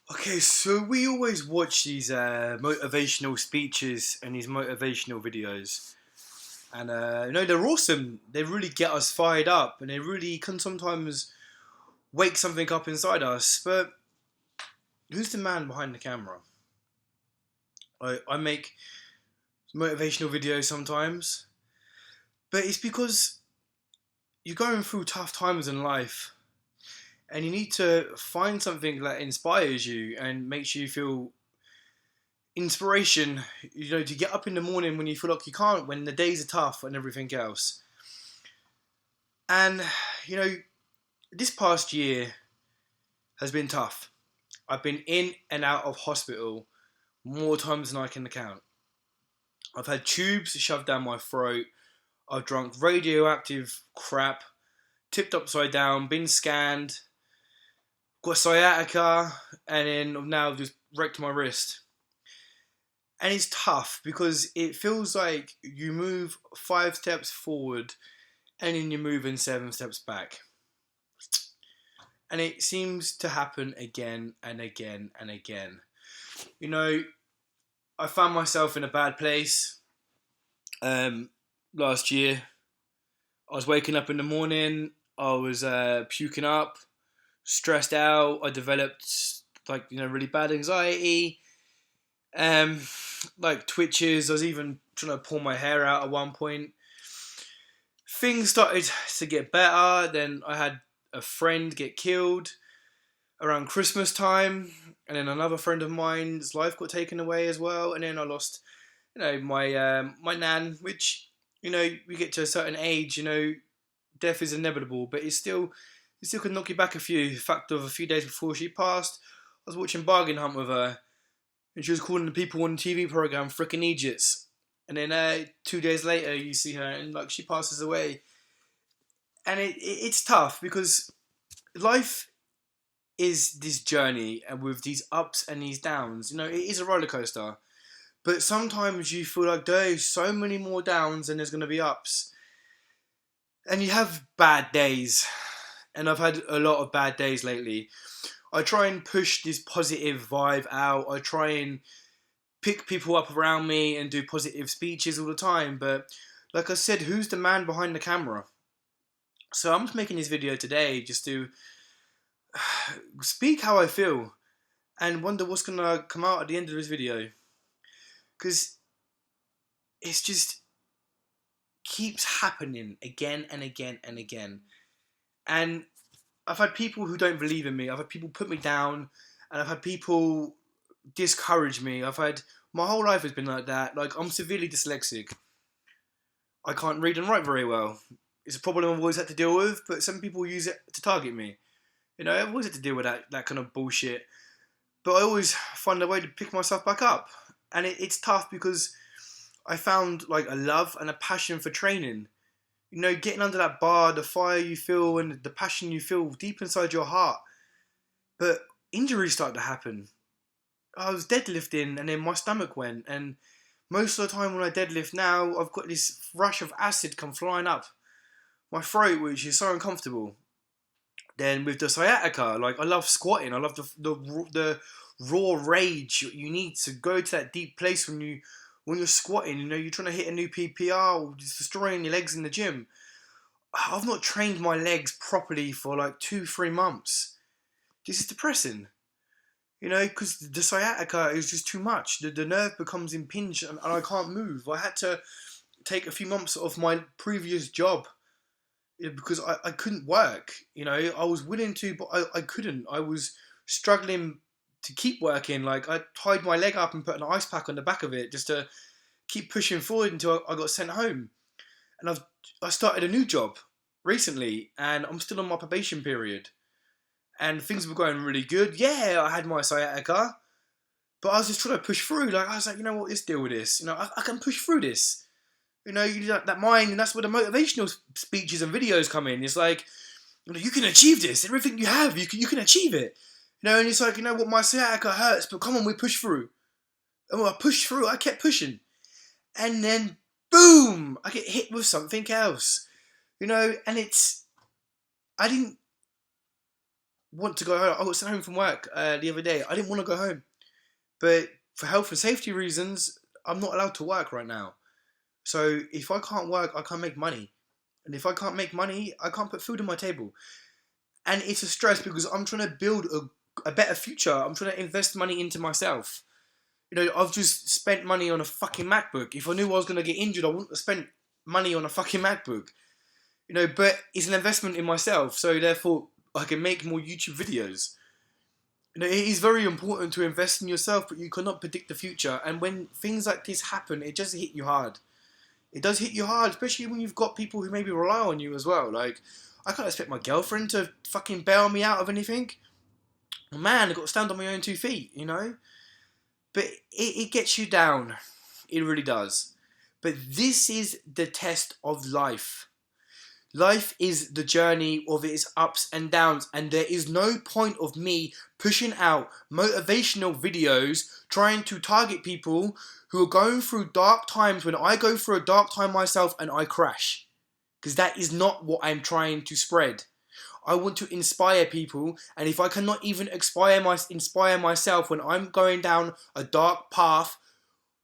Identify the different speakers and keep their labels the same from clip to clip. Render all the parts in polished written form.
Speaker 1: Okay, so we always watch these motivational speeches and these motivational videos, and they're awesome. They really get us fired up, and they really can sometimes wake something up inside us. But who's the man behind the camera? I make motivational videos sometimes, but it's because you're going through tough times in life, and you need to find something that inspires you and makes you feel inspiration, to get up in the morning when you feel like you can't, when the days are tough and everything else. And, you know, this past year has been tough. I've been in and out of hospital more times than I can count. I've had tubes shoved down my throat. I've drunk radioactive crap, tipped upside down, been scanned, got sciatica, and then now I've just wrecked my wrist. And it's tough because it feels like you move 5 steps forward and then you're moving 7 steps back. And it seems to happen again and again and again. You know, I found myself in a bad place last year. I was waking up in the morning, I was puking up, stressed out. I developed really bad anxiety, um, like twitches. I was even trying to pull my hair out at one point. Things started to get better. Then I had a friend get killed around Christmas time, and then another friend of mine's life got taken away as well. And then I lost, my nan. Which, we get to a certain age, death is inevitable, but it still can knock you back a few. The fact of a few days before she passed, I was watching Bargain Hunt with her, and she was calling the people on the TV program freaking idiots. And then 2 days later, you see her, and like she passes away. And it's tough because life is this journey, and with these ups and these downs, it is a roller coaster. But sometimes you feel like there's so many more downs than there's going to be ups, and you have bad days. And I've had a lot of bad days lately. I try and push this positive vibe out. I try and pick people up around me and do positive speeches all the time. But like I said, who's the man behind the camera? So I'm just making this video today just to speak how I feel and wonder what's gonna come out at the end of this video. Because it's just keeps happening again and again and again. And I've had people who don't believe in me. I've had people put me down, and I've had people discourage me. My whole life has been like that. Like, I'm severely dyslexic. I can't read and write very well. It's a problem I've always had to deal with, but some people use it to target me. I've always had to deal with that kind of bullshit. But I always find a way to pick myself back up. And it's tough because I found like a love and a passion for training. Getting under that bar, the fire you feel and the passion you feel deep inside your heart. But injuries started to happen. I was deadlifting and then my stomach went. And most of the time when I deadlift now, I've got this rush of acid come flying up my throat, which is so uncomfortable. Then with the sciatica, like I love squatting. I love the raw rage you need to go to that deep place when you're squatting. You're trying to hit a new PPR or just destroying your legs in the gym. I've not trained my legs properly for like 2-3 months. This is depressing. Because the sciatica is just too much. The nerve becomes impinged and I can't move. I had to take a few months off my previous job because I couldn't work. I was willing to, but I couldn't. I was struggling to keep working. Like, I tied my leg up and put an ice pack on the back of it just to keep pushing forward until I got sent home. And I started a new job recently, and I'm still on my probation period. And things were going really good. Yeah, I had my sciatica, but I was just trying to push through. Like, I was like, you know what, let's deal with this. I can push through this. You do that mind, and that's where the motivational speeches and videos come in. It's like, you can achieve this. Everything you have, you can achieve it. And it's like, what, my sciatica hurts, but come on, we push through. And when I pushed through, I kept pushing. And then, boom, I get hit with something else. And I didn't want to go home. I was sent home from work the other day. I didn't want to go home, but for health and safety reasons, I'm not allowed to work right now. So if I can't work, I can't make money. And if I can't make money, I can't put food on my table. And it's a stress because I'm trying to build a better future. I'm trying to invest money into myself. You know, I've just spent money on a fucking MacBook. If I knew I was going to get injured, I wouldn't have spent money on a fucking MacBook. You know, but it's an investment in myself. So therefore, I can make more YouTube videos. You know, it is very important to invest in yourself, but you cannot predict the future. And when things like this happen, it just hit you hard. It does hit you hard, especially when you've got people who maybe rely on you as well. Like, I can't expect my girlfriend to fucking bail me out of anything. Man, I've got to stand on my own 2 feet, you know? But it gets you down. It really does. But this is the test of life. Life is the journey of its ups and downs, and there is no point of me pushing out motivational videos trying to target people who are going through dark times when I go through a dark time myself and I crash. Because that is not what I'm trying to spread. I want to inspire people, and if I cannot even inspire myself when I'm going down a dark path,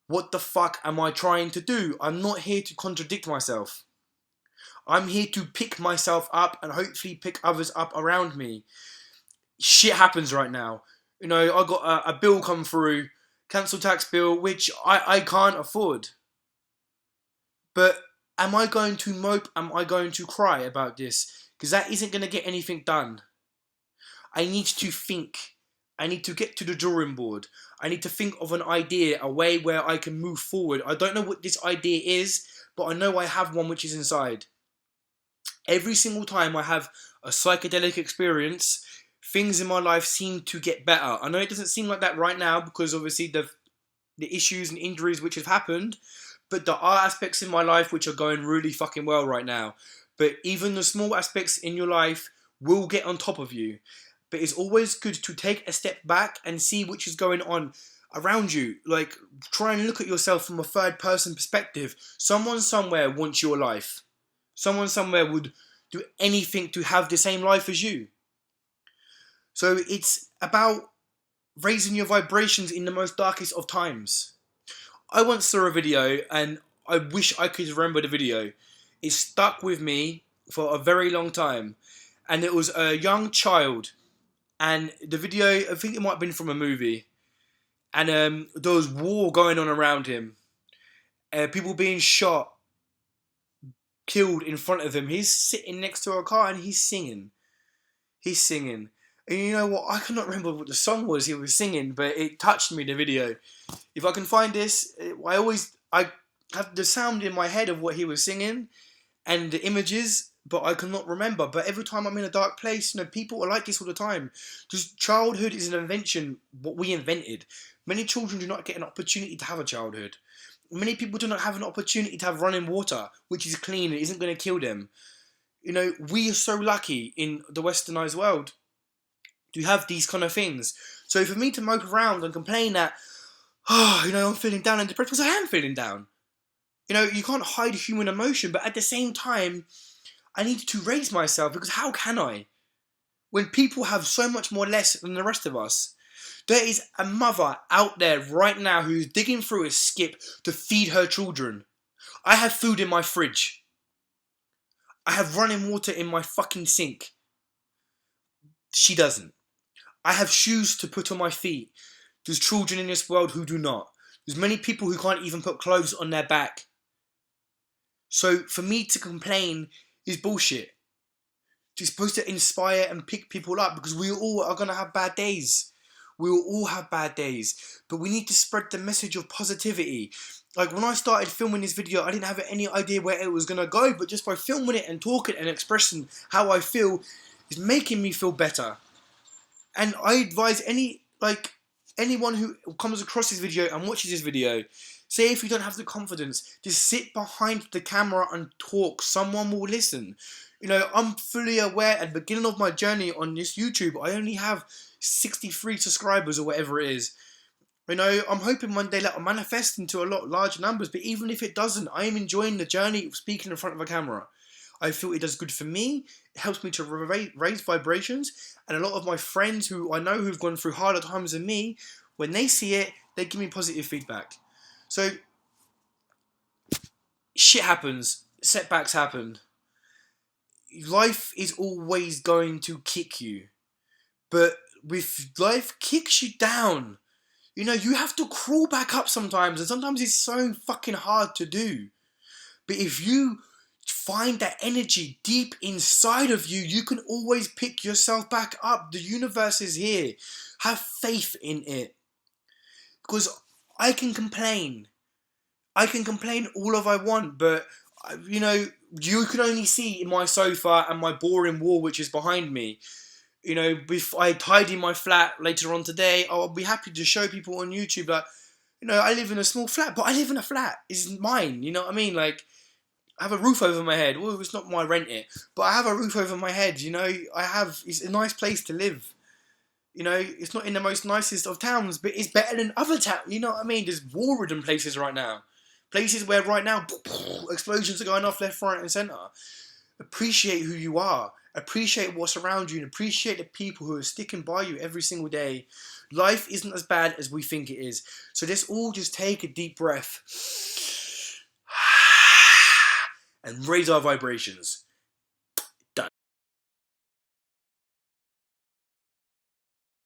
Speaker 1: what the fuck am I trying to do? I'm not here to contradict myself. I'm here to pick myself up and hopefully pick others up around me. Shit happens right now. You know, I got a bill come through, council tax bill, which I can't afford. But am I going to mope? Am I going to cry about this? Because that isn't going to get anything done. I need to think. I need to get to the drawing board. I need to think of an idea, a way where I can move forward. I don't know what this idea is, but I know I have one which is inside. Every single time I have a psychedelic experience, things in my life seem to get better. I know it doesn't seem like that right now because obviously the issues and injuries which have happened, but there are aspects in my life which are going really fucking well right now. But even the small aspects in your life will get on top of you. But it's always good to take a step back and see which is going on around you. Like, try and look at yourself from a third person perspective. Someone somewhere wants your life. Someone somewhere would do anything to have the same life as you. So it's about raising your vibrations in the most darkest of times. I once saw a video and I wish I could remember the video. It stuck with me for a very long time. And it was a young child. And the video, I think it might have been from a movie. And there was war going on around him. People being shot, killed in front of him. He's sitting next to a car and he's singing. He's singing. And you know what? I cannot remember what the song was he was singing, but it touched me, the video. If I can find this, I have the sound in my head of what he was singing and the images, but I cannot remember. But every time I'm in a dark place, you know, people are like this all the time. Just childhood is an invention, what we invented. Many children do not get an opportunity to have a childhood. Many people do not have an opportunity to have running water, which is clean and isn't going to kill them. You know, we are so lucky in the westernized world to have these kind of things. So for me to mope around and complain that, oh, you know, I'm feeling down and depressed, because I am feeling down. You know, you can't hide human emotion, but at the same time, I need to raise myself, because how can I? When people have so much more less than the rest of us. There is a mother out there right now who's digging through a skip to feed her children. I have food in my fridge. I have running water in my fucking sink. She doesn't. I have shoes to put on my feet. There's children in this world who do not. There's many people who can't even put clothes on their back. So for me to complain is bullshit. You're supposed to inspire and pick people up, because we all are going to have bad days. We will all have bad days. But we need to spread the message of positivity. Like, when I started filming this video, I didn't have any idea where it was going to go. But just by filming it and talking and expressing how I feel is making me feel better. And I advise anyone who comes across this video and watches this video, say if you don't have the confidence, just sit behind the camera and talk. Someone will listen. You know, I'm fully aware at the beginning of my journey on this YouTube, I only have 63 subscribers or whatever it is. You know, I'm hoping one day that will manifest into a lot larger numbers, but even if it doesn't, I am enjoying the journey of speaking in front of a camera. I feel it does good for me. It helps me to raise vibrations. And a lot of my friends who I know who've gone through harder times than me, when they see it, they give me positive feedback. So, shit happens. Setbacks happen. Life is always going to kick you. But if life kicks you down, you know, you have to crawl back up sometimes. And sometimes it's so fucking hard to do. But if you find that energy deep inside of you, you can always pick yourself back up. The universe is here. Have faith in it. Because I can complain. I can complain all of I want, but, you know, you can only see my sofa and my boring wall which is behind me. You know, if I tidy my flat later on today, I'll be happy to show people on YouTube that, you know, I live in a small flat, but I live in a flat. It's mine, you know what I mean? Like, I have a roof over my head. Well, it's not my rent it, but I have a roof over my head, you know. It's a nice place to live. You know, it's not in the most nicest of towns, but it's better than other towns, you know what I mean? There's war-ridden places right now. Places where right now, explosions are going off left, right and centre. Appreciate who you are. Appreciate what's around you and appreciate the people who are sticking by you every single day. Life isn't as bad as we think it is. So let's all just take a deep breath and raise our vibrations.